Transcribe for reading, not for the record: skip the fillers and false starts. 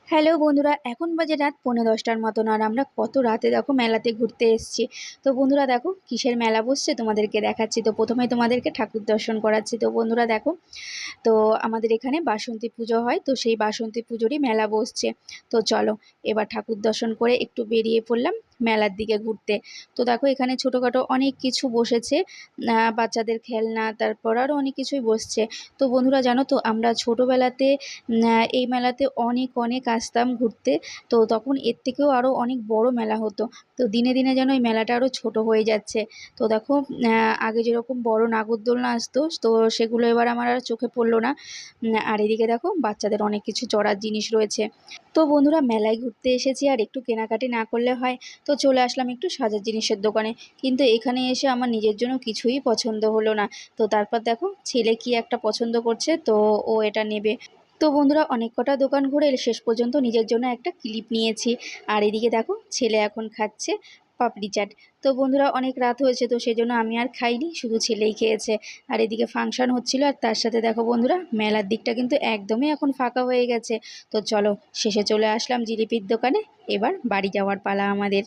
Hello বন্ধুরা, এখন বাজে রাত 10:45টার মতন। আর আমরা কত রাতে দেখো মেলাতে ঘুরতে এসেছি। তো বন্ধুরা দেখো কিসের মেলা বসছে তোমাদেরকে দেখাচ্ছি। তো প্রথমে তোমাদেরকে ঠাকুর দর্শন করাচ্ছি। তো বন্ধুরা দেখো, তো আমাদের এখানে বাসন্তী পুজো হয়, তো সেই বাসন্তী পুজোরই মেলা বসছে। তো চলো এবার ঠাকুর দর্শন করে একটু বেরিয়ে পড়লাম মেলার দিকে ঘুরতে। তো দেখো এখানে ছোটোখাটো অনেক কিছু বসেছে, বাচ্চাদের খেলনা, তারপর আরও অনেক কিছুই বসছে। তো বন্ধুরা জানো তো, আমরা ছোটোবেলাতে এই মেলাতে অনেক অনেক আসতাম ঘুরতে। তো তখন এর থেকেও আরও অনেক বড় মেলা হতো। তো দিনে দিনে যেন এই মেলাটা আরও ছোট হয়ে যাচ্ছে। তো দেখো আগে যেরকম বড় নাগরদোলনা আসতো, তো সেগুলো এবার আমার আর চোখে পড়লো না। আর এদিকে দেখো বাচ্চাদের অনেক কিছু চড়ার জিনিস রয়েছে। তো বন্ধুরা মেলায় ঘুরতে এসেছি, আর একটু কেনাকাটি না করলে হয়। তো চলে আসলাম একটু সাজার জিনিসের দোকানে, কিন্তু এখানে এসে আমার নিজের জন্য কিছুই পছন্দ হলো না। তো তারপর দেখো ছেলে কি একটা পছন্দ করছে, তো ও এটা নেবে। তো বন্ধুরা অনেক কটা দোকান ঘুরে শেষ পর্যন্ত নিজের জন্য একটা ক্লিপ নিয়েছি। আর এদিকে দেখো ছেলে এখন খাচ্ছে পাপড়ি চাট। তো বন্ধুরা অনেক রাত হয়েছে, তো সেই জন্য আমি আর খাইনি, শুধু ছেলেই খেয়েছে। আর এদিকে ফাংশন হচ্ছিল, আর তার সাথে দেখো বন্ধুরা মেলার দিকটা কিন্তু একদমই এখন ফাঁকা হয়ে গেছে। তো চলো শেষে চলে আসলাম জিলিপির দোকানে, এবার বাড়ি যাওয়ার পালা আমাদের।